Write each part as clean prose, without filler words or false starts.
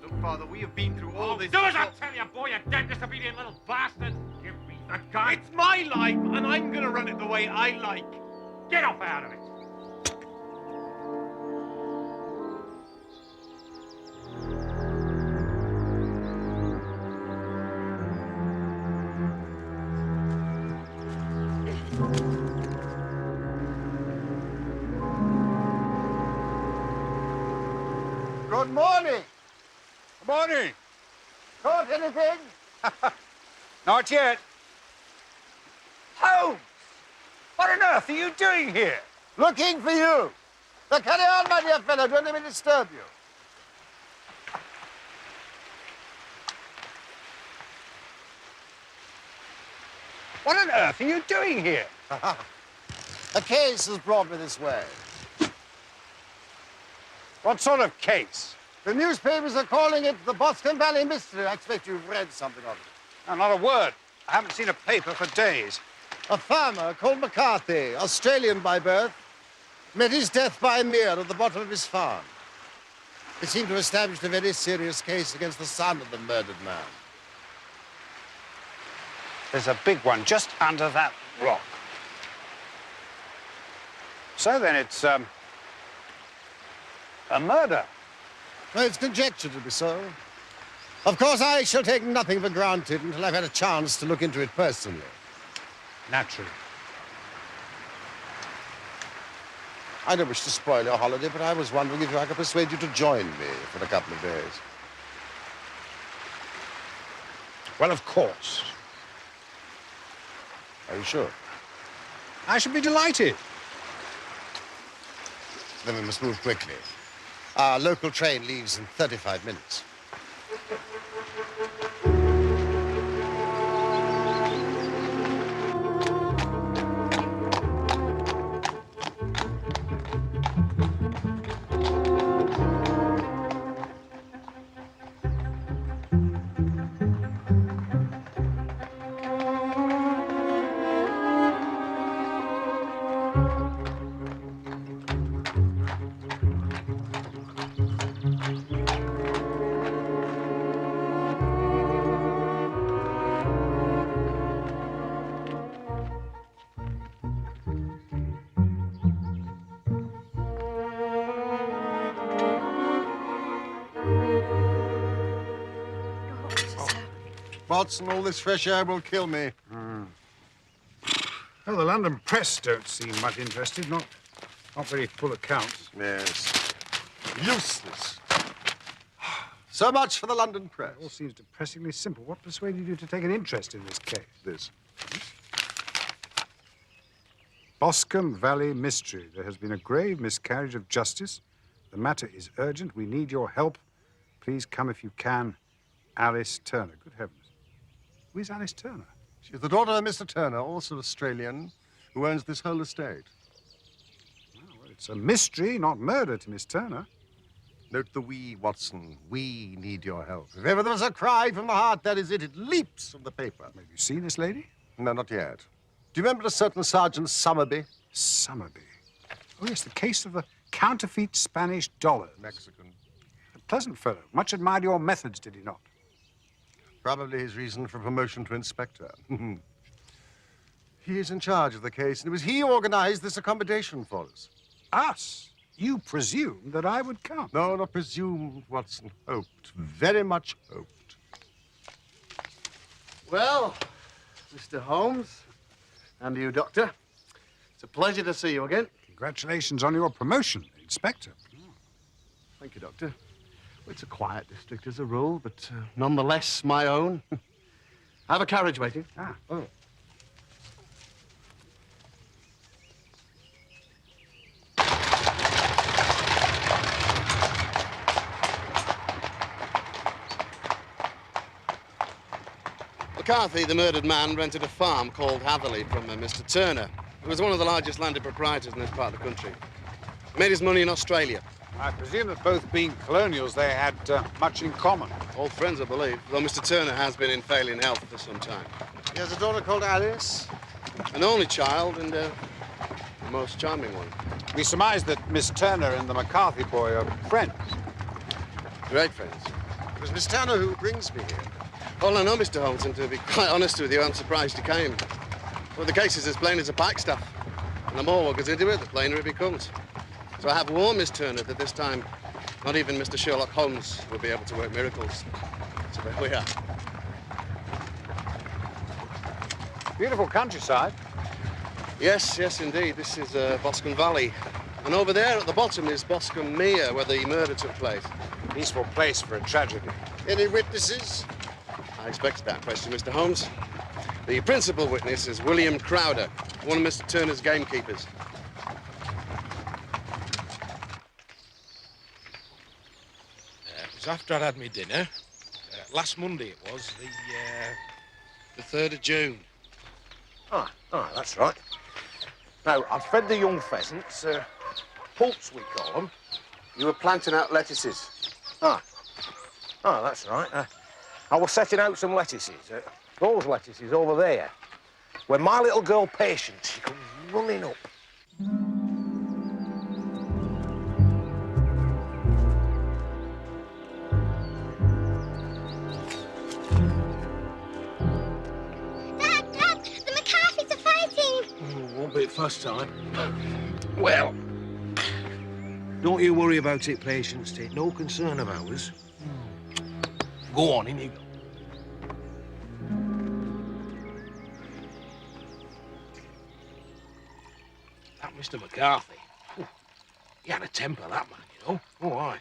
Look, Father, we have been through all this... Do as I tell you, boy, you damn disobedient little bastard! Give me the gun! It's my life, and I'm gonna run it the way I like. Get up out of it! Good morning. Good morning. Caught anything? Not yet. Holmes! What on earth are you doing here? Looking for you. Now carry on, my dear fellow. Don't let me disturb you. What on earth are you doing here? A case has brought me this way. What sort of case? The newspapers are calling it the Boston Valley Mystery. I expect you've read something of it. No, not a word. I haven't seen a paper for days. A farmer called McCarthy, Australian by birth, met his death by mere at the bottom of his farm. They seem to have established a very serious case against the son of the murdered man. There's a big one just under that rock. So then it's, a murder. Well, it's conjectured to be so. Of course, I shall take nothing for granted until I've had a chance to look into it personally. Naturally. I don't wish to spoil your holiday, but I was wondering if I could persuade you to join me for a couple of days. Well, of course. Are you sure? I should be delighted. Then we must move quickly. Our local train leaves in 35 minutes. Watson, all this fresh air will kill me. Well, the London press don't seem much interested. Not very full accounts. Yes. Useless. So much for the London press. It all seems depressingly simple. What persuaded you to take an interest in this case? This. Boscombe Valley Mystery. There has been a grave miscarriage of justice. The matter is urgent. We need your help. Please come if you can. Alice Turner. Good heavens. Who is Alice Turner? She's the daughter of Mr. Turner, also Australian, who owns this whole estate. Well, it's a mystery, not murder, to Miss Turner. Note the we, Watson. We need your help. If ever there was a cry from the heart, that is it. It leaps from the paper. Have you seen this lady? No, not yet. Do you remember a certain Sergeant Summerby? Summerby. Oh, yes, the case of the counterfeit Spanish dollars. Mexican. A pleasant fellow. Much admired your methods, did he not? Probably his reason for promotion to inspector. He is in charge of the case, and it was he who organized this accommodation for us. Us? You presumed that I would come? No, not presumed, Watson. Hoped. Very much hoped. Well, Mr. Holmes, and you, Doctor. It's a pleasure to see you again. Congratulations on your promotion, Inspector. Thank you, Doctor. Well, it's a quiet district as a rule, but nonetheless my own. I have a carriage waiting. Ah. Oh. McCarthy, the murdered man, rented a farm called Hatherley from Mr. Turner, who was one of the largest landed proprietors in this part of the country. He made his money in Australia. I presume that both being colonials, they had much in common. Old friends, I believe, though Mr. Turner has been in failing health for some time. He has a daughter called Alice. An only child and a most charming one. We surmise that Miss Turner and the McCarthy boy are friends. Great friends. It was Miss Turner who brings me here. Well, I know, Mr. Holmes, and to be quite honest with you, I'm surprised he came. Well, the case is as plain as a pikestaff. And the more one gets into it, the plainer it becomes. So I have warned Miss Turner that this time, not even Mr. Sherlock Holmes will be able to work miracles. So there we are. Beautiful countryside. Yes, yes, indeed. This is Boscomb Valley. And over there at the bottom is Boscomb Mere, where the murder took place. Peaceful place for a tragedy. Any witnesses? I expected that question, Mr. Holmes. The principal witness is William Crowder, one of Mr. Turner's gamekeepers. It was after I'd had my dinner. Last Monday it was, the 3rd of June. Ah, that's right. Now, I've fed the young pheasants, poults we call them. You were planting out lettuces. That's right. I was setting out some lettuces, those lettuces over there, when my little girl Patience, she comes running up. Dad, the McCarthys are fighting. Won't be the first time. Well, don't you worry about it, Patience. It's no concern of ours. Go on, in you go. That Mr. McCarthy, he had a temper, that man, you know. Oh, aye.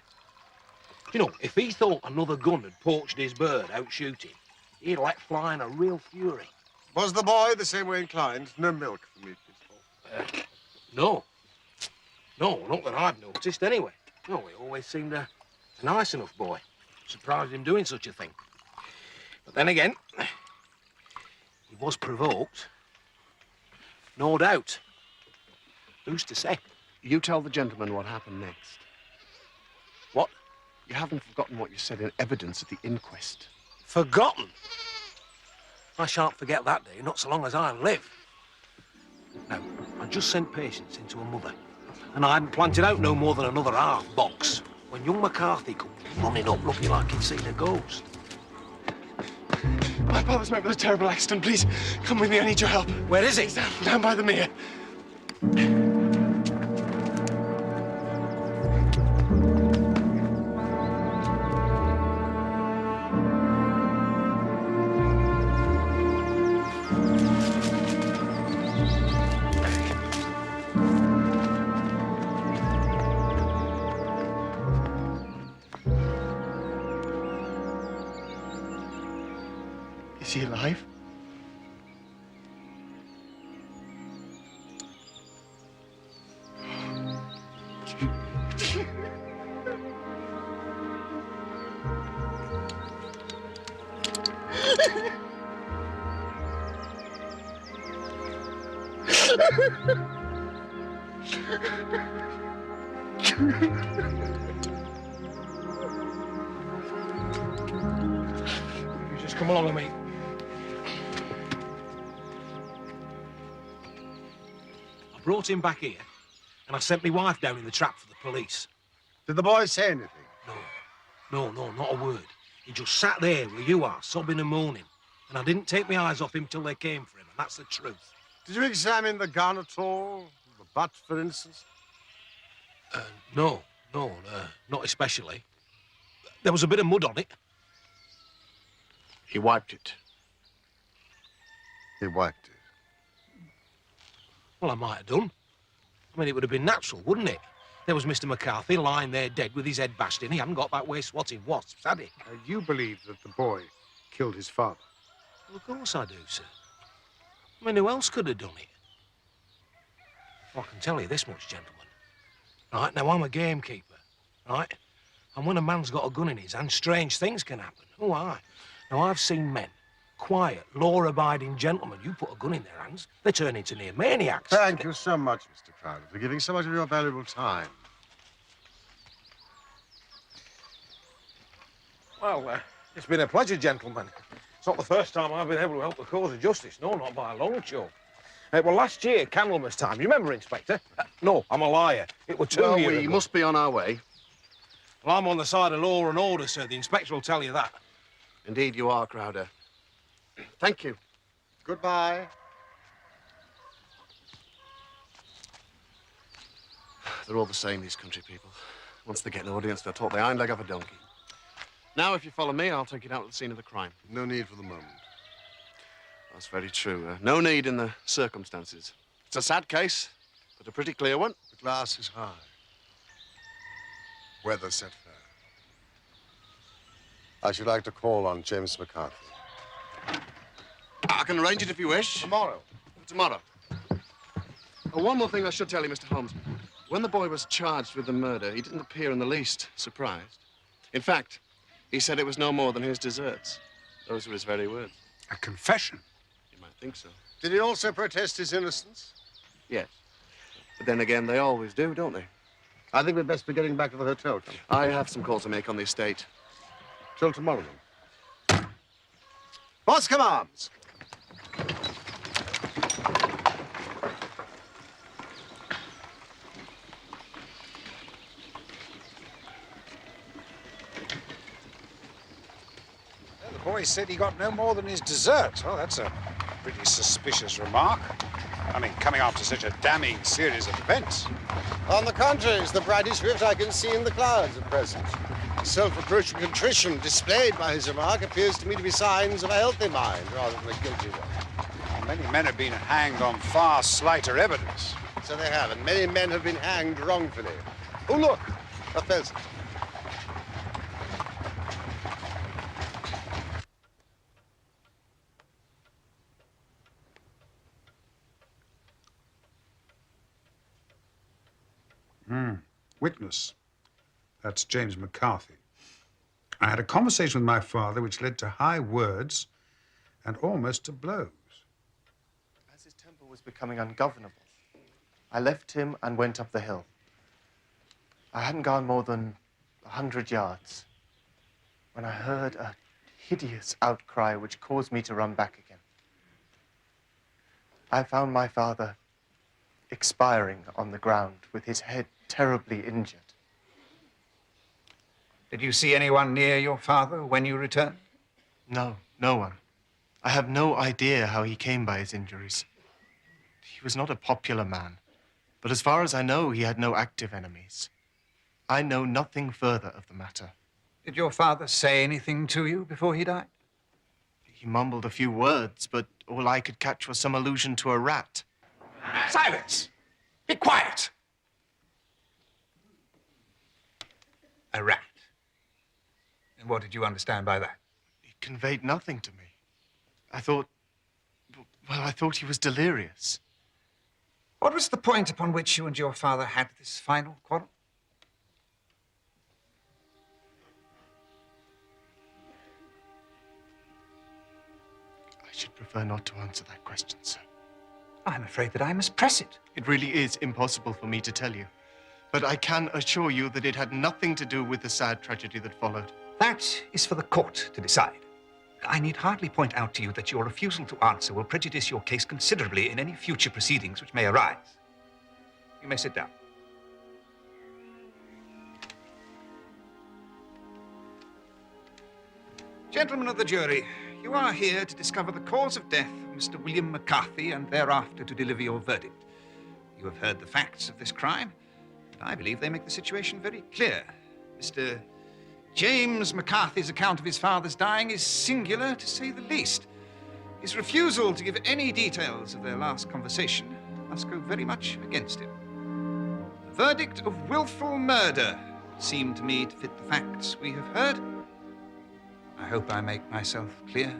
You know, if he thought another gun had poached his bird out shooting, he'd let fly in a real fury. Was the boy the same way inclined? No milk for me, please. No. No, not that I've noticed, anyway. No, he always seemed a nice enough boy. Surprised him doing such a thing. But then again, he was provoked. No doubt. Who's to say? You tell the gentleman what happened next. What? You haven't forgotten what you said in evidence at the inquest. Forgotten? I shan't forget that day, not so long as I live. Now, I just sent Patience into a mother, and I hadn't planted out no more than another half box when young McCarthy come running up looking like he'd seen a ghost. My father's met with a terrible accident. Please, come with me. I need your help. Where is he? He's down by the mere. Is he alive? You just come along with me. I brought him back here, and I sent my wife down in the trap for the police. Did the boy say anything? No, not a word. He just sat there where you are, sobbing and moaning. And I didn't take my eyes off him till they came for him, and that's the truth. Did you examine the gun at all? The butt, for instance? No, not especially. There was a bit of mud on it. He wiped it. He wiped it. Well, I might have done. I mean, it would have been natural, wouldn't it? There was Mr. McCarthy lying there dead with his head bashed in. He hadn't got that way swatting wasps, had he? You believe that the boy killed his father? Well, of course I do, sir. I mean, who else could have done it? Well, I can tell you this much, gentlemen. Right, now I'm a gamekeeper, right? And when a man's got a gun in his hand, strange things can happen. Oh, aye. Now, I've seen men, quiet, law-abiding gentlemen, you put a gun in their hands, they turn into near maniacs. Thank you so much, Mr. Crowder, for giving so much of your valuable time. Well, it's been a pleasure, gentlemen. It's not the first time I've been able to help the cause of justice. No, not by a long shot. Well, last year, Candlemas time, you remember, Inspector? No, I'm a liar. It was 2 years we ago. must be on our way. Well, I'm on the side of law and order, sir. The inspector will tell you that. Indeed you are, Crowder. Thank you. Goodbye. They're all the same, these country people. Once they get an audience, they'll talk the hind leg off a donkey. Now, if you follow me, I'll take you down to the scene of the crime. No need for the moment. That's very true. No need in the circumstances. It's a sad case, but a pretty clear one. The glass is high. Weather set fair. I should like to call on James McCarthy. I can arrange it if you wish. Tomorrow. Tomorrow. Oh, one more thing I should tell you, Mr. Holmes. When the boy was charged with the murder, he didn't appear in the least surprised. In fact, he said it was no more than his deserts. Those were his very words. A confession? You might think so. Did he also protest his innocence? Yes. But then again, they always do, don't they? I think we'd best be getting back to the hotel. I have some calls to make on the estate. Till tomorrow, then. Boscomb Arms! The boy said he got no more than his dessert. Oh, that's a pretty suspicious remark. I mean, coming after such a damning series of events. On the contrary, it's the brightest rift I can see in the clouds at present. The self-reproach and contrition displayed by his remark appears to me to be signs of a healthy mind rather than a guilty one. Many men have been hanged on far slighter evidence. So they have, and many men have been hanged wrongfully. Oh, look, a pheasant. Witness. That's James McCarthy. I had a conversation with my father which led to high words and almost to blows. As his temper was becoming ungovernable, I left him and went up the hill. I hadn't gone more than 100 yards when I heard a hideous outcry which caused me to run back again. I found my father expiring on the ground with his head terribly injured. Did you see anyone near your father when you returned? No, no one. I have no idea how he came by his injuries. He was not a popular man, but as far as I know, he had no active enemies. I know nothing further of the matter. Did your father say anything to you before he died? He mumbled a few words, but all I could catch was some allusion to a rat. Silence! Be quiet! A rat. And what did you understand by that? It conveyed nothing to me. I thought he was delirious. What was the point upon which you and your father had this final quarrel? I should prefer not to answer that question, sir. I'm afraid that I must press it. It really is impossible for me to tell you. But I can assure you that it had nothing to do with the sad tragedy that followed. That is for the court to decide. I need hardly point out to you that your refusal to answer will prejudice your case considerably in any future proceedings which may arise. You may sit down. Gentlemen of the jury, you are here to discover the cause of death of Mr. William McCarthy and thereafter to deliver your verdict. You have heard the facts of this crime, and I believe they make the situation very clear. Mr. James McCarthy's account of his father's dying is singular, to say the least. His refusal to give any details of their last conversation must go very much against him. The verdict of willful murder seemed to me to fit the facts we have heard. I hope I make myself clear.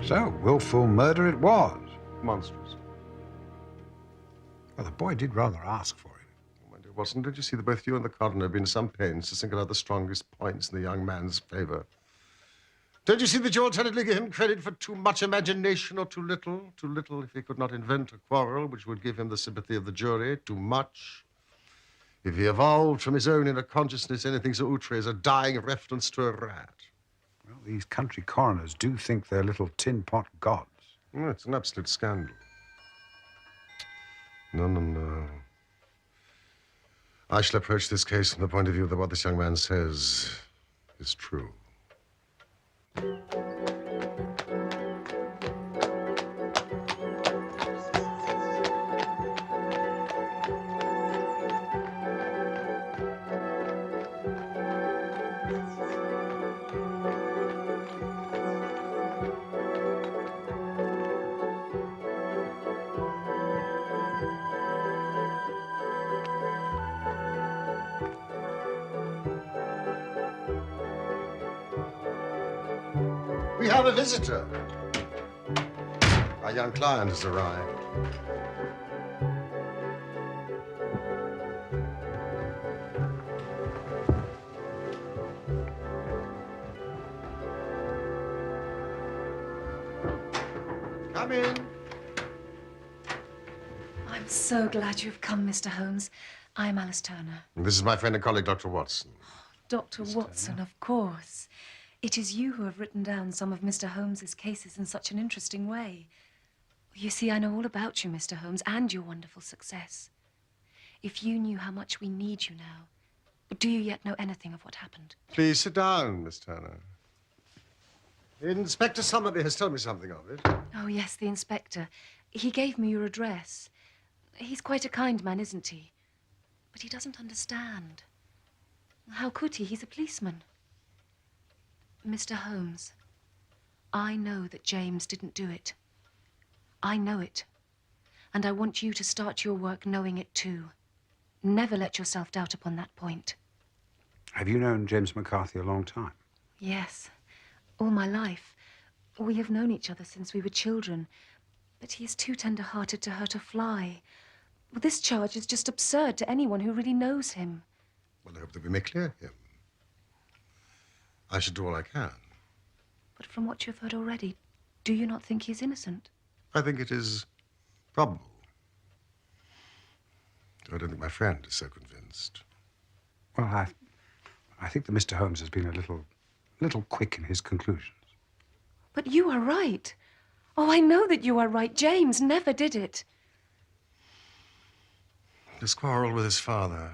So, willful murder it was. Monstrous. Well, the boy did rather ask for it. It wasn't. Did you see that both you and the coroner have been some pains to single out the strongest points in the young man's favor? Don't you see that you alternately give him credit for too much imagination or too little? Too little if he could not invent a quarrel which would give him the sympathy of the jury. Too much if he evolved from his own inner consciousness anything so outre as a dying reference to a rat. Well, these country coroners do think they're little tin pot gods. Oh, it's an absolute scandal. No, no, no. I shall approach this case from the point of view that what this young man says is true. We have a visitor. Our young client has arrived. Come in. I'm so glad you've come, Mr. Holmes. I'm Alice Turner. This is my friend and colleague, Dr. Watson. Dr. Watson, of course. It is you who have written down some of Mr. Holmes's cases in such an interesting way. You see, I know all about you, Mr. Holmes, and your wonderful success. If you knew how much we need you now, do you yet know anything of what happened? Please sit down, Miss Turner. Inspector Summerby has told me something of it. Oh, yes, the inspector. He gave me your address. He's quite a kind man, isn't he? But he doesn't understand. How could he? He's a policeman. Mr. Holmes, I know that James didn't do it. I know it. And I want you to start your work knowing it too. Never let yourself doubt upon that point. Have you known James McCarthy a long time? Yes, all my life. We have known each other since we were children. But he is too tender-hearted to hurt a fly. Well, this charge is just absurd to anyone who really knows him. Well, I hope that we may clear him. I shall do all I can. But from what you've heard already, do you not think he's innocent? I think it is probable. I don't think my friend is so convinced. Well, I think that Mr. Holmes has been a little quick in his conclusions. But you are right. Oh, I know that you are right. James never did it. His quarrel with his father,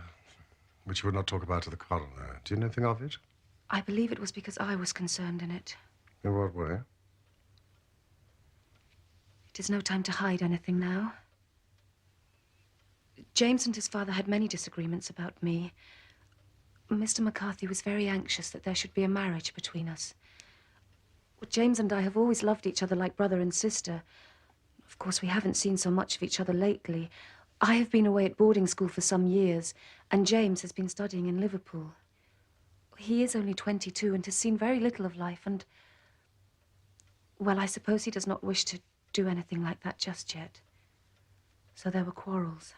which you would not talk about to the coroner. Do you know anything of it? I believe it was because I was concerned in it. In what way? It is no time to hide anything now. James and his father had many disagreements about me. Mr. McCarthy was very anxious that there should be a marriage between us. Well, James and I have always loved each other like brother and sister. Of course, we haven't seen so much of each other lately. I have been away at boarding school for some years, and James has been studying in Liverpool. He is only 22 and has seen very little of life, and... well, I suppose he does not wish to do anything like that just yet. So there were quarrels.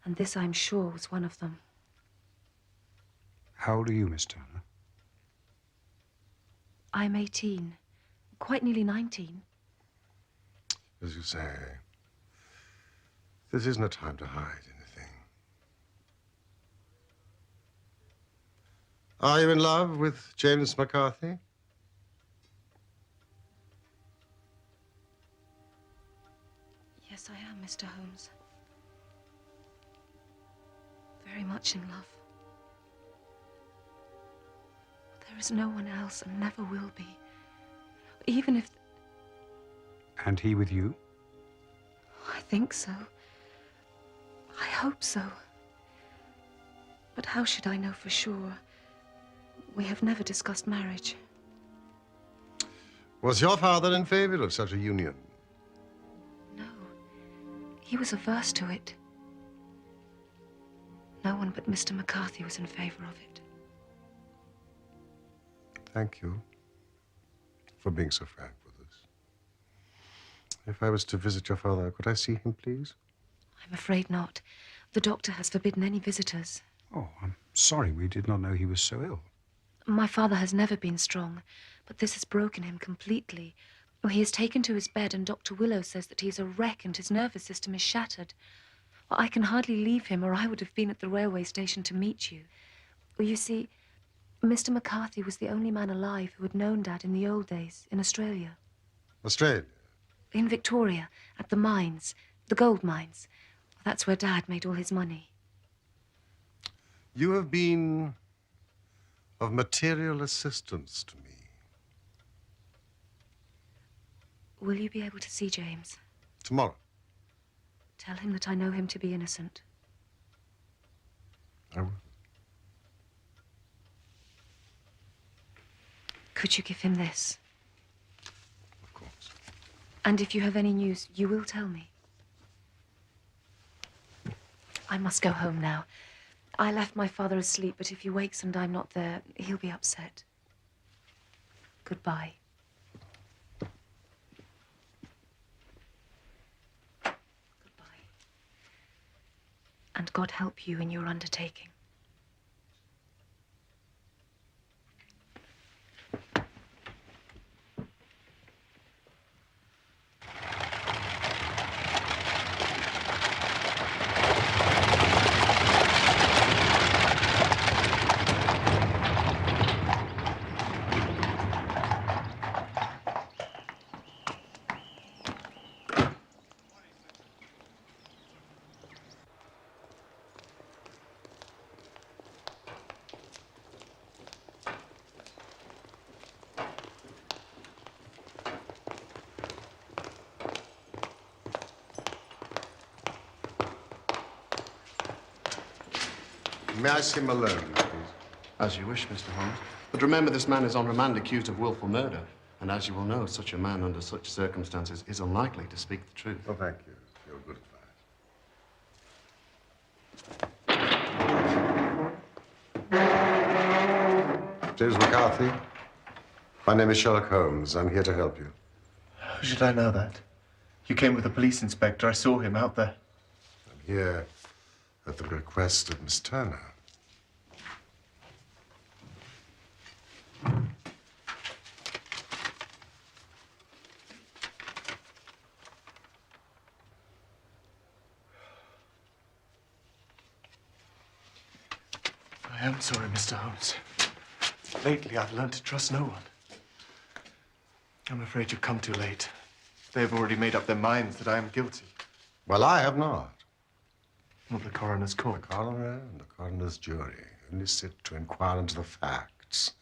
And this, I'm sure, was one of them. How old are you, Miss Turner? I'm 18. Quite nearly 19. As you say, this isn't a time to hide anything. Are you in love with James McCarthy? Yes, I am, Mr. Holmes. Very much in love. There is no one else and never will be. Even if... And he with you? I think so. I hope so. But how should I know for sure? We have never discussed marriage. Was your father in favor of such a union? No. He was averse to it. No one but Mr. McCarthy was in favor of it. Thank you for being so frank with us. If I was to visit your father, could I see him, please? I'm afraid not. The doctor has forbidden any visitors. Oh, I'm sorry. We did not know he was so ill. My father has never been strong, but this has broken him completely. He is taken to his bed, and Dr. Willow says that he is a wreck and his nervous system is shattered. Well, I can hardly leave him, or I would have been at the railway station to meet you. Well, you see, Mr. McCarthy was the only man alive who had known Dad in the old days, in Australia. Australia? In Victoria, at the mines, the gold mines. That's where Dad made all his money. You have been of material assistance to me. Will you be able to see James? Tomorrow. Tell him that I know him to be innocent. I will. Could you give him this? Of course. And if you have any news, you will tell me. I must go home now. I left my father asleep, but if he wakes and I'm not there, he'll be upset. Goodbye. Goodbye. And God help you in your undertaking. May I see him alone, please? As you wish, Mr. Holmes. But remember, this man is on remand accused of willful murder. And as you will know, such a man under such circumstances is unlikely to speak the truth. Oh, thank you. You're good advice. James McCarthy. My name is Sherlock Holmes. I'm here to help you. How should I know that? You came with a police inspector. I saw him out there. I'm here at the request of Miss Turner. I am sorry, Mr. Holmes. Lately, I've learned to trust no one. I'm afraid you've come too late. They've already made up their minds that I am guilty. Well, I have not. Well, the coroner's court. The coroner and the coroner's jury only sit to inquire into the facts.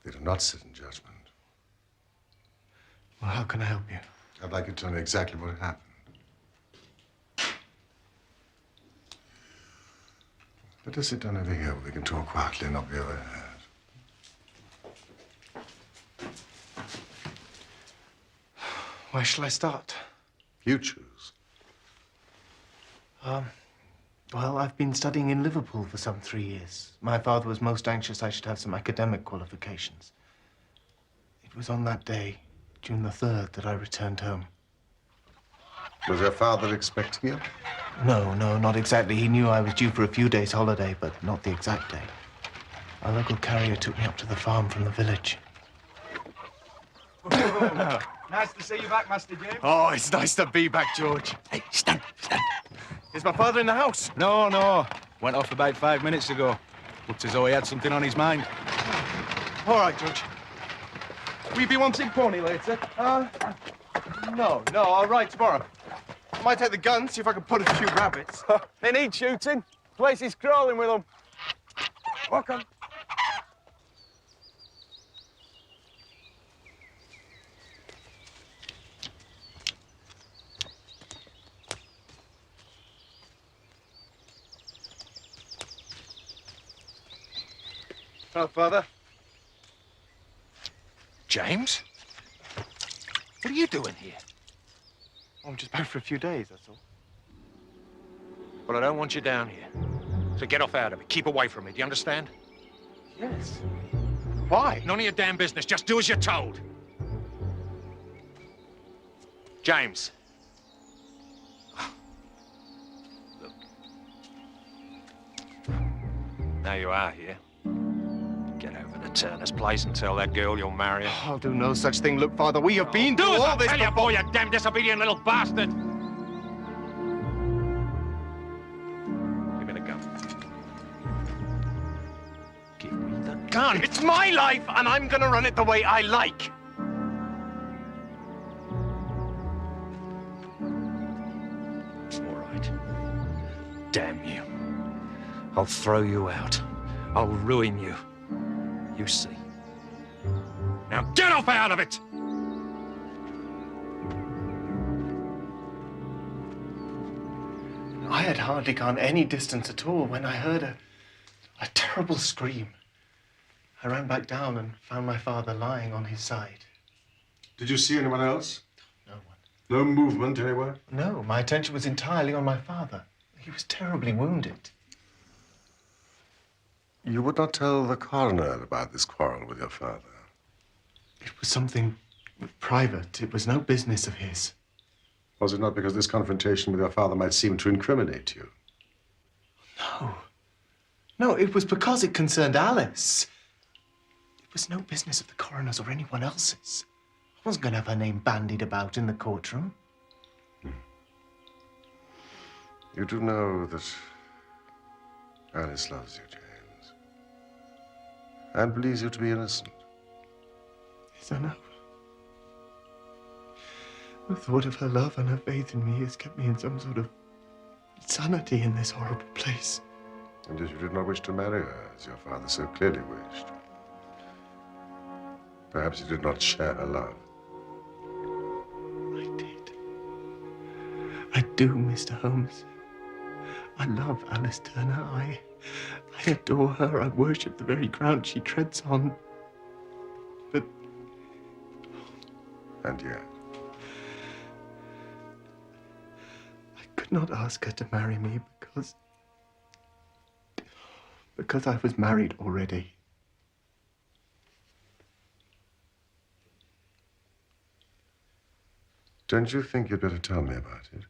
They do not sit in judgment. Well, how can I help you? I'd like you to tell me exactly what happened. Let us sit down over here where we can talk quietly and not be overheard. Where shall I start? You choose. Well, I've been studying in Liverpool for some 3 years. My father was most anxious I should have some academic qualifications. It was on that day, June the 3rd, that I returned home. Was your father expecting you? No, not exactly. He knew I was due for a few days' holiday, but not the exact day. A local carrier took me up to the farm from the village. Nice to see you back, Master James. Oh, it's nice to be back, George. Hey, stand. Is my father in the house? No. Went off about 5 minutes ago. Looked as though he had something on his mind. All right, George. Will you be wanting pony later? No, I'll ride tomorrow. I might take the gun, see if I can put a few rabbits. They need shooting. Place is crawling with them. Welcome. Hello, Father. James? What are you doing here? I'm just back for a few days, that's all. Well, I don't want you down here. So get off out of it. Keep away from me. Do you understand? Yes. Why? None of your damn business. Just do as you're told. James. Look. Now you are here. Get over to Turner's place and tell that girl you'll marry her. I'll do no such thing. Look, Father, we have been Do through as all I this tell you, before. boy, you damn disobedient little bastard! Give me the gun. Give me the gun! It's my life, and I'm gonna run it the way I like. All right. Damn you. I'll throw you out. I'll ruin you. You see. Now get off out of it! I had hardly gone any distance at all when I heard a terrible scream. I ran back down and found my father lying on his side. Did you see anyone else? No one. No movement anywhere? No, my attention was entirely on my father. He was terribly wounded. You would not tell the coroner about this quarrel with your father? It was something private. It was no business of his. Was it not because this confrontation with your father might seem to incriminate you? No. No, it was because it concerned Alice. It was no business of the coroner's or anyone else's. I wasn't going to have her name bandied about in the courtroom. You do know that Alice loves you, James, and believes you to be innocent. Yes, I know. The thought of her love and her faith in me has kept me in some sort of insanity in this horrible place. And if you did not wish to marry her, as your father so clearly wished, perhaps you did not share her love. I did. I do, Mr. Holmes. I love Alice Turner. I adore her. I worship the very ground she treads on. But... And yet? I could not ask her to marry me because I was married already. Don't you think you'd better tell me about it?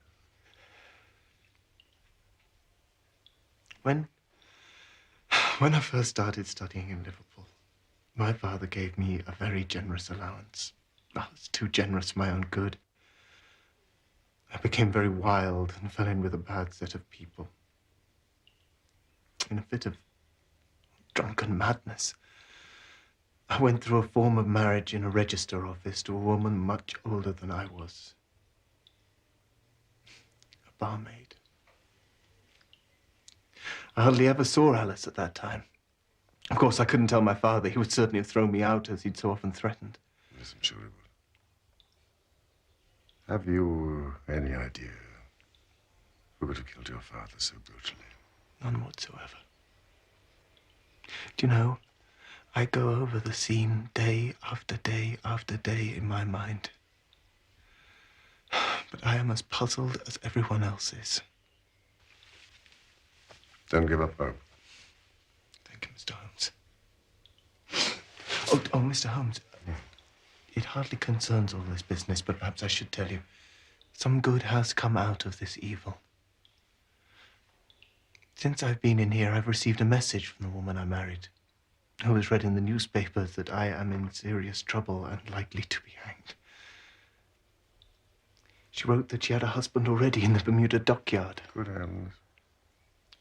When I first started studying in Liverpool, my father gave me a very generous allowance. Oh, it's too generous for my own good. I became very wild and fell in with a bad set of people. In a fit of drunken madness, I went through a form of marriage in a register office to a woman much older than I was. A barmaid. I hardly ever saw Alice at that time. Of course, I couldn't tell my father. He would certainly have thrown me out, as he'd so often threatened. Yes, I'm sure he would. Have you any idea who could have killed your father so brutally? None whatsoever. Do you know, I go over the scene day after day after day in my mind. But I am as puzzled as everyone else is. Don't give up hope. Thank you, Mr. Holmes. Oh, Mr. Holmes. It hardly concerns all this business, but perhaps I should tell you. Some good has come out of this evil. Since I've been in here, I've received a message from the woman I married, who has read in the newspapers that I am in serious trouble and likely to be hanged. She wrote that she had a husband already in the Bermuda dockyard. Good heavens.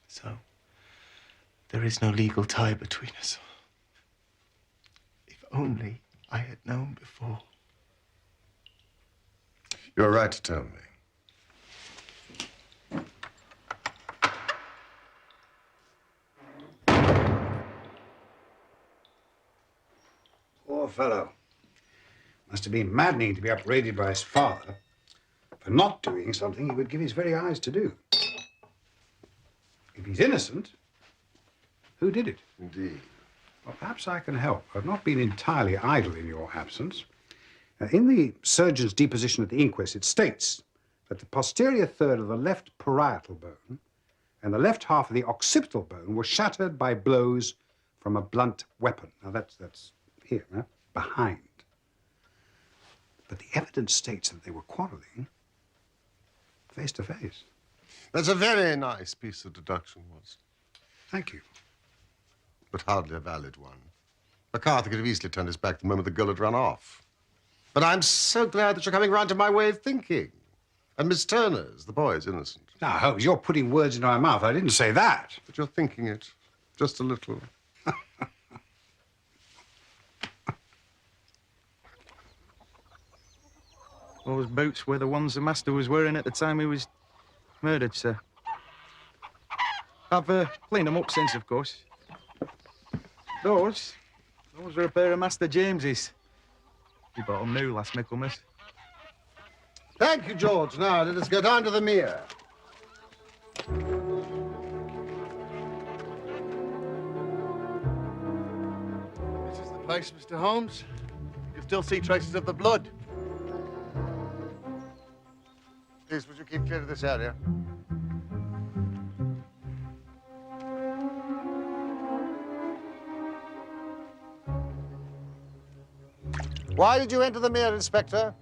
So, there is no legal tie between us. If only I had known before. You're right to tell me. Poor fellow. Must have been maddening to be upbraided by his father for not doing something he would give his very eyes to do. If he's innocent, who did it? Indeed. Well, perhaps I can help. I've not been entirely idle in your absence. In the surgeon's deposition at the inquest, it states that the posterior third of the left parietal bone and the left half of the occipital bone were shattered by blows from a blunt weapon. Now, that's here, huh? Behind. But the evidence states that they were quarreling face to face. That's a very nice piece of deduction, Watson. Thank you. But hardly a valid one. McCarthy could have easily turned his back the moment the girl had run off. But I'm so glad that you're coming round to my way of thinking. And Miss Turner's, the boy, is innocent. Now, Holmes, you're putting words into my mouth. I didn't say that. But you're thinking it. Just a little. Those boots were the ones the master was wearing at the time he was murdered, sir. I've cleaned them up since, of course. Those are a pair of Master James's. He bought them new last Michaelmas. Thank you, George. Now, let us go down to the mere. This is the place, Mr. Holmes. You can still see traces of the blood. Please, would you keep clear of this area? Why did you enter the mere, Inspector?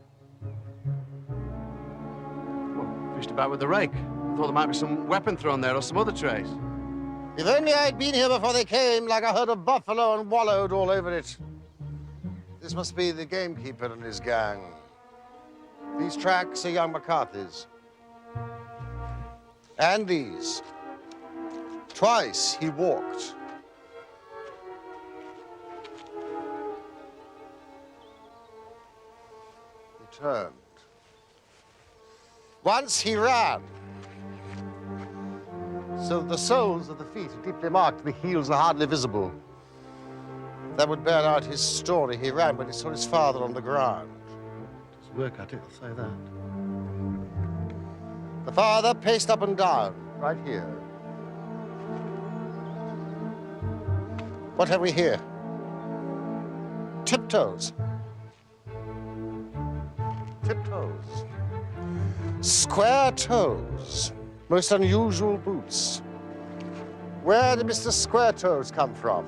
Fished about with the rake. Thought there might be some weapon thrown there or some other trace. If only I'd been here before they came, like a herd of buffalo, and wallowed all over it. This must be the gamekeeper and his gang. These tracks are young McCarthy's. And these. Twice he walked. He turned. Once he ran. So the soles of the feet are deeply marked, the heels are hardly visible. That would bear out his story. He ran when he saw his father on the ground. Doesn't work at it, I'll say that. The father paced up and down, right here. What have we here? Tiptoes. Tiptoes. Square toes. Most unusual boots. Where did Mr. Square Toes come from?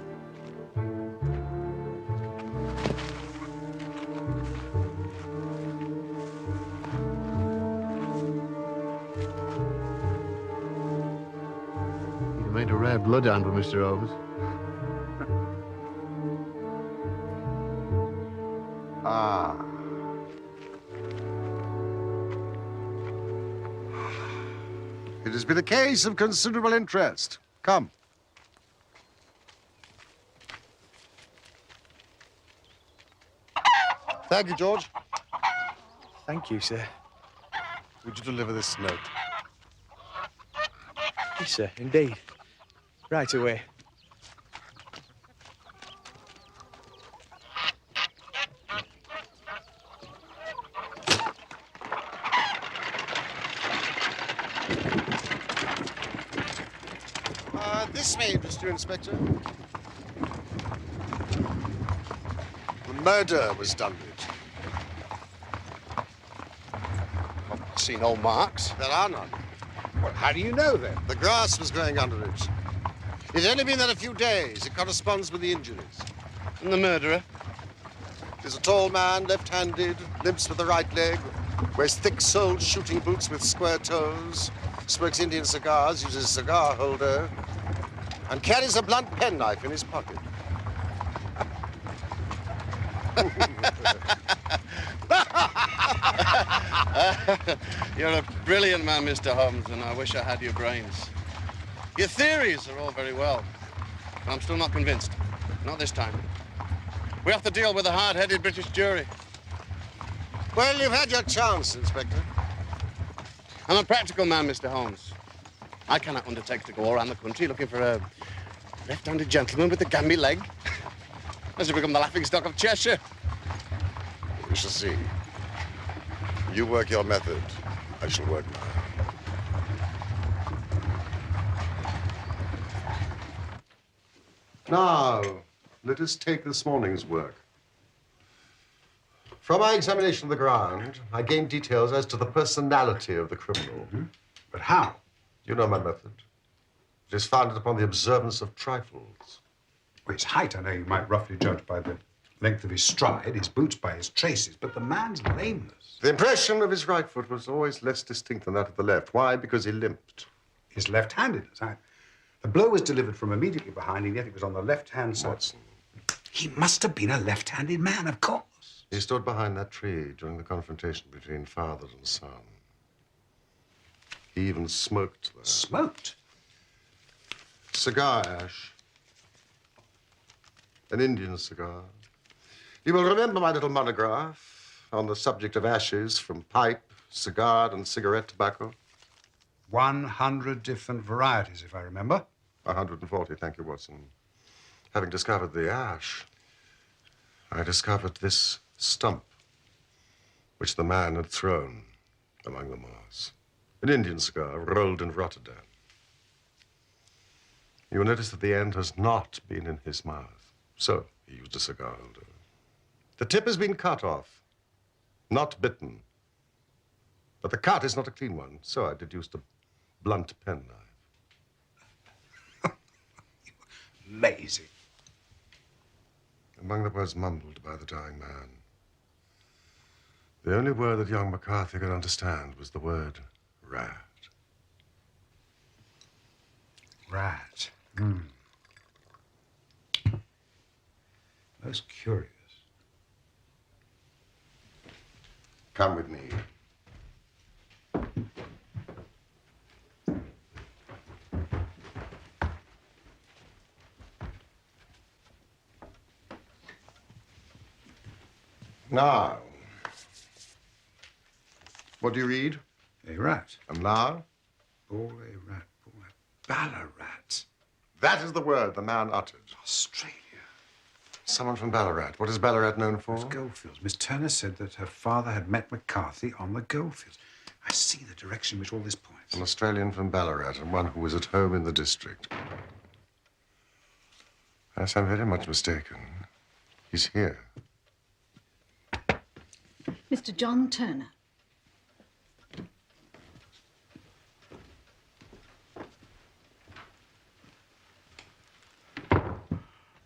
You'd have made a rare bloodhound with Mr. Holmes. Ah. It has been a case of considerable interest. Come. Thank you, George. Thank you, sir. Would you deliver this note? Yes, sir, indeed. Right away. This may interest you, Inspector. The murder was done with it. I've seen no marks. There are none. Well, how do you know, then? The grass was growing under it. It's only been there a few days. It corresponds with the injuries. And the murderer? He's a tall man, left-handed, limps with the right leg, wears thick-soled shooting boots with square toes, smokes Indian cigars, uses a cigar holder, and carries a blunt penknife in his pocket. You're a brilliant man, Mr. Holmes, and I wish I had your brains. Your theories are all very well, but I'm still not convinced. Not this time. We have to deal with a hard-headed British jury. Well, you've had your chance, Inspector. I'm a practical man, Mr. Holmes. I cannot undertake to go all around the country looking for a left-handed gentleman with a gamby leg. As if become the laughingstock of Cheshire. We shall see. You work your method. I shall work mine. Now, let us take this morning's work. From my examination of the ground, I gained details as to the personality of the criminal. Mm-hmm. But how? You know my method. It is founded upon the observance of trifles. Well, his height, I know you might roughly judge by the length of his stride, his boots by his traces, but the man's lameness. The impression of his right foot was always less distinct than that of the left. Why? Because he limped. His left-handedness. The blow was delivered from immediately behind, and yet it was on the left-hand side. Watson. He must have been a left-handed man, of course. He stood behind that tree during the confrontation between father and son. He even smoked there. Smoked? Cigar ash. An Indian cigar. You will remember my little monograph on the subject of ashes from pipe, cigar, and cigarette tobacco. 100 different varieties, if I remember. 140, thank you, Watson. Having discovered the ash, I discovered this stump, which the man had thrown among the moss. An Indian cigar rolled in Rotterdam. You will notice that the end has not been in his mouth. So he used a cigar holder. The tip has been cut off, not bitten. But the cut is not a clean one, so I deduced a blunt penknife. Amazing. Among the words mumbled by the dying man, the only word that young McCarthy could understand was the word rat. Rat. Most curious. Come with me. Now, what do you read? A rat. And now? Ball a rat. Ball a Ballarat. That is the word the man uttered. Australia. Someone from Ballarat. What is Ballarat known for? Those goldfields. Miss Turner said that her father had met McCarthy on the goldfields. I see the direction in which all this points. An Australian from Ballarat, and one who was at home in the district. Yes, I'm very much mistaken. He's here. Mr. John Turner.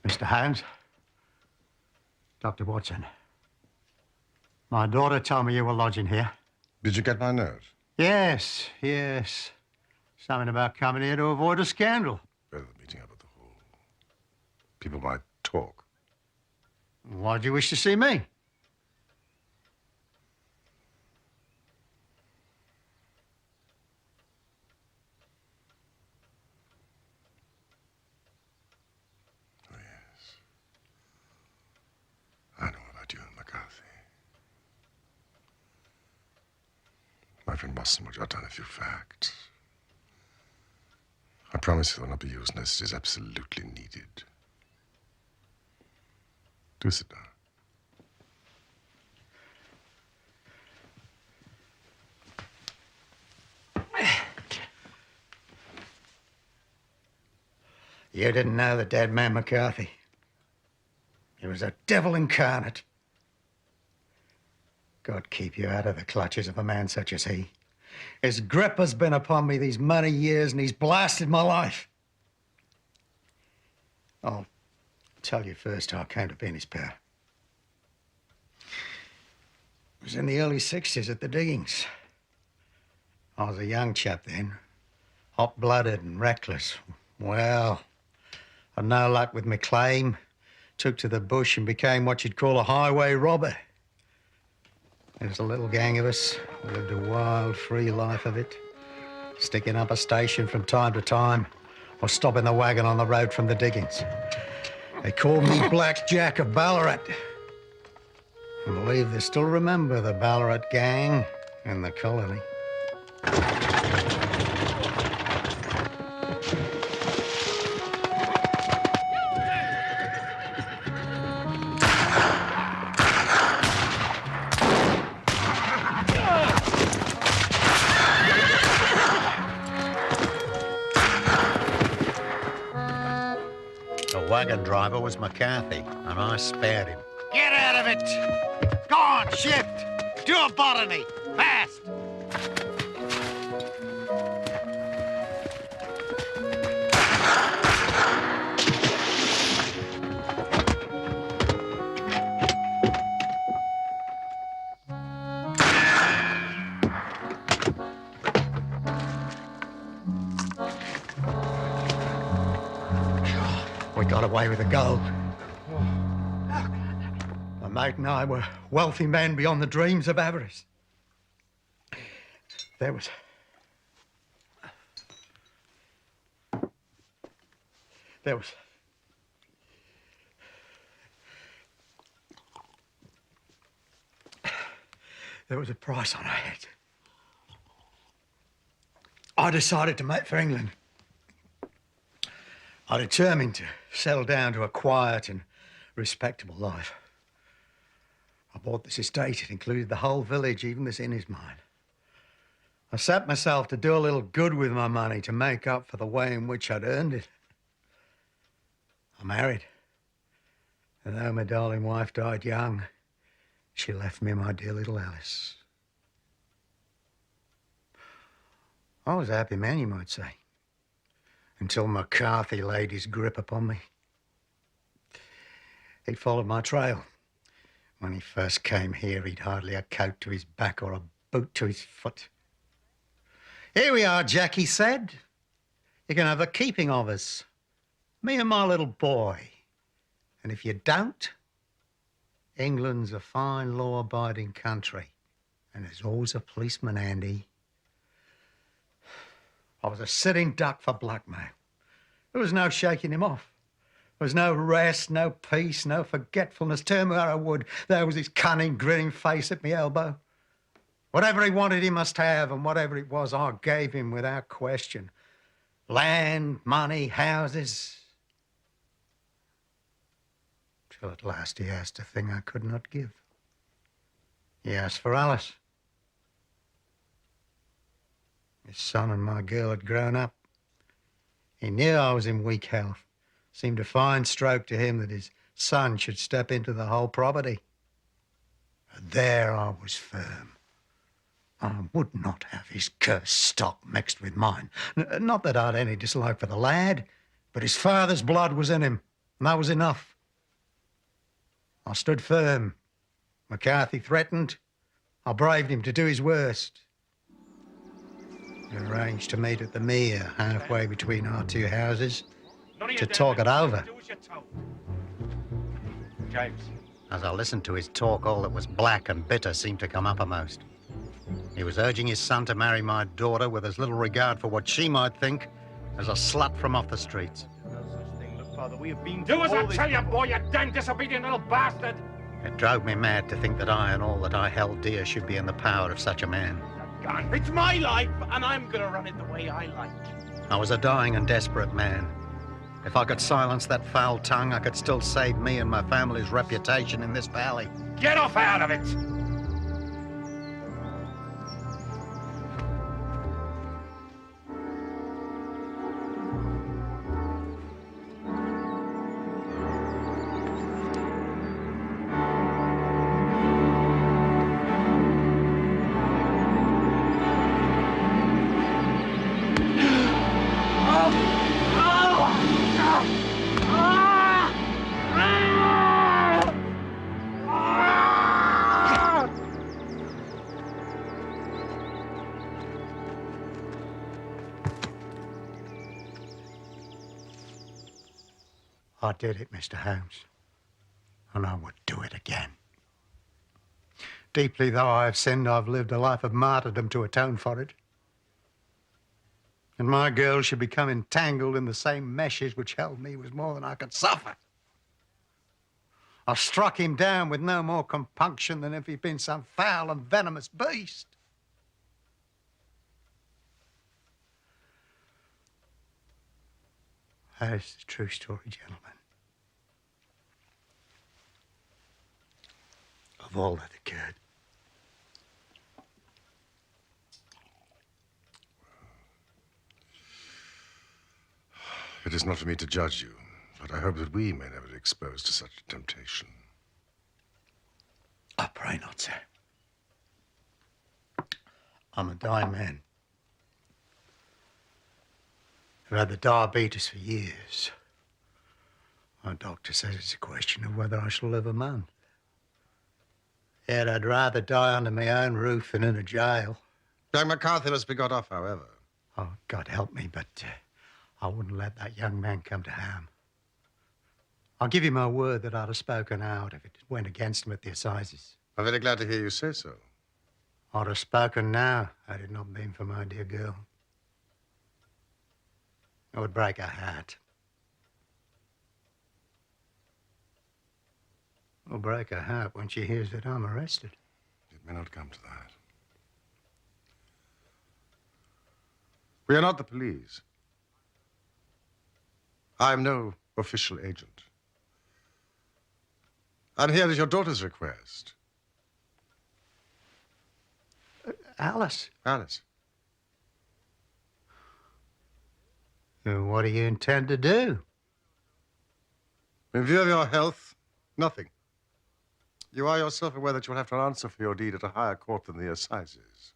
Mr. Holmes. Dr. Watson. My daughter told me you were lodging here. Did you get my note? Yes, yes. Something about coming here to avoid a scandal. Better than meeting up at the hall. People might talk. Why'd you wish to see me? My friend Watson will jot down a few facts. I promise they will not be used unless it is absolutely needed. Do sit down. You didn't know the dead man McCarthy. He was a devil incarnate. God keep you out of the clutches of a man such as he. His grip has been upon me these many years, and he's blasted my life. I'll tell you first how I came to be in his power. It was in the early 60s at the diggings. I was a young chap then, hot-blooded and reckless. Well, I'd no luck with my claim, took to the bush and became what you'd call a highway robber. There was a little gang of us. We lived a wild, free life of it, sticking up a station from time to time or stopping the wagon on the road from the diggings. They called me Black Jack of Ballarat. I believe they still remember the Ballarat gang in the colony. The wagon driver was McCarthy, and I spared him. Get out of it! Go on, shift! Do a botany! Fast! We got away with the gold. My mate and I were wealthy men beyond the dreams of avarice. There was... There was a price on our head. I decided to make for England. I determined to settle down to a quiet and respectable life. I bought this estate. It included the whole village, even this inn is mine. I set myself to do a little good with my money to make up for the way in which I'd earned it. I married. And though my darling wife died young, she left me my dear little Alice. I was a happy man, you might say, until McCarthy laid his grip upon me. He followed my trail. When he first came here, he'd hardly a coat to his back or a boot to his foot. Here we are, Jack, he said. You can have the keeping of us. Me and my little boy. And if you don't, England's a fine, law-abiding country. And there's always a policeman handy. I was a sitting duck for blackmail. There was no shaking him off. There was no rest, no peace, no forgetfulness. Turn where I would, there was his cunning, grinning face at my elbow. Whatever he wanted, he must have, and whatever it was, I gave him without question. Land, money, houses. Till at last he asked a thing I could not give. He asked for Alice. His son and my girl had grown up. He knew I was in weak health. Seemed a fine stroke to him that his son should step into the whole property. But there I was firm. I would not have his cursed stock mixed with mine. Not that I'd any dislike for the lad, but his father's blood was in him, and that was enough. I stood firm. McCarthy threatened. I braved him to do his worst. We arranged to meet at the mere, halfway between our two houses, to talk it over. James. As I listened to his talk, all that was black and bitter seemed to come uppermost. He was urging his son to marry my daughter with as little regard for what she might think as a slut from off the streets. Father, we have been do as I tell you, boy, you damn disobedient little bastard! It drove me mad to think that I and all that I held dear should be in the power of such a man. It's my life, and I'm gonna run it the way I like. I was a dying and desperate man. If I could silence that foul tongue, I could still save me and my family's reputation in this valley. Get off out of it! I did it, Mr. Holmes, and I would do it again. Deeply though I have sinned, I've lived a life of martyrdom to atone for it. And my girl should become entangled in the same meshes which held me was more than I could suffer. I struck him down with no more compunction than if he'd been some foul and venomous beast. That is the true story, gentlemen, of all that occurred. It is not for me to judge you, but I hope that we may never be exposed to such a temptation. I pray not, sir. I'm a dying man. I've had the diabetes for years. My doctor says it's a question of whether I shall live a month. Yet I'd rather die under my own roof than in a jail. Young McCarthy must be got off, however. Oh, God help me, but I wouldn't let that young man come to harm. I'll give you my word that I'd have spoken out if it went against him at the assizes. I'm very glad to hear you say so. I'd have spoken now had it not been for my dear girl. It would break her heart. It'll break her heart when she hears that I'm arrested. It may not come to that. We are not the police. I'm no official agent. And here is your daughter's request. Alice? Alice. What do you intend to do? In view of your health, nothing. You are yourself aware that you'll have to answer for your deed at a higher court than the assizes.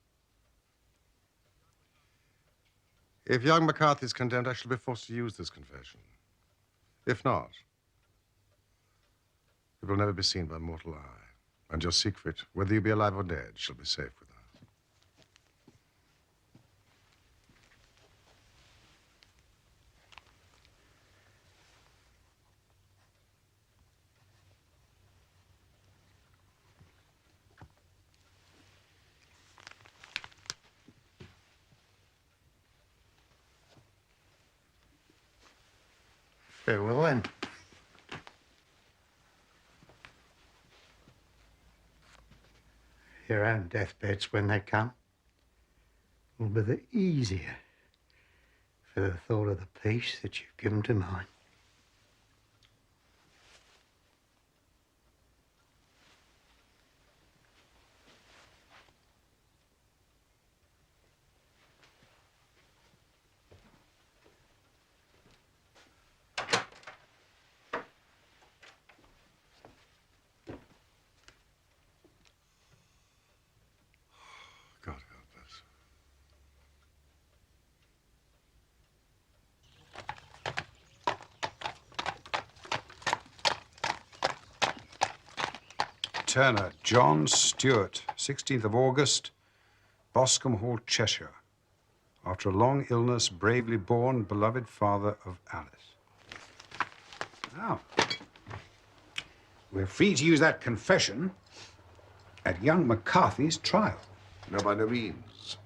If young McCarthy is condemned, I shall be forced to use this confession. If not, it will never be seen by mortal eye. And your secret, whether you be alive or dead, shall be safe with her. Farewell, then. Your own deathbeds, when they come, will be the easier for the thought of the peace that you've given to mine. God help us. Turner, John Stewart, 16th of August, Boscomb Hall, Cheshire. After a long illness, bravely born, beloved father of Alice. Now, we're free to use that confession at young McCarthy's trial. No, by no means.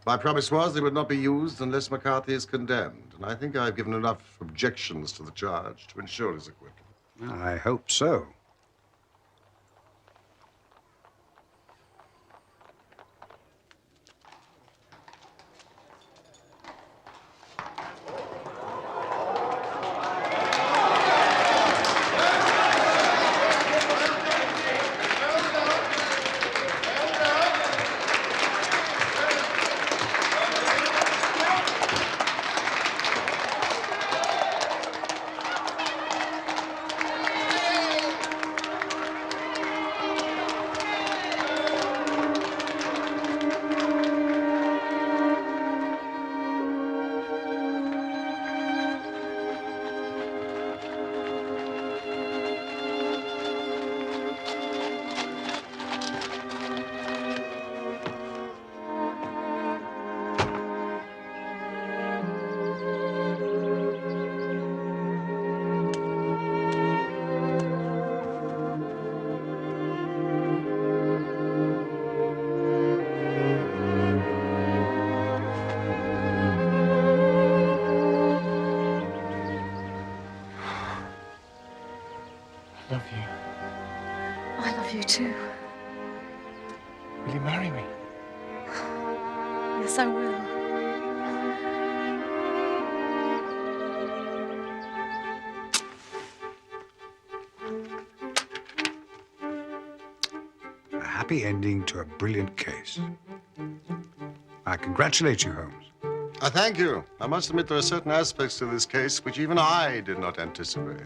My promise was they would not be used unless McCarthy is condemned, and I think I've given enough objections to the charge to ensure his acquittal. I hope so. You too. Will you marry me? Yes, I will. A happy ending to a brilliant case. I congratulate you, Holmes. I thank you. I must admit there are certain aspects to this case which even I did not anticipate.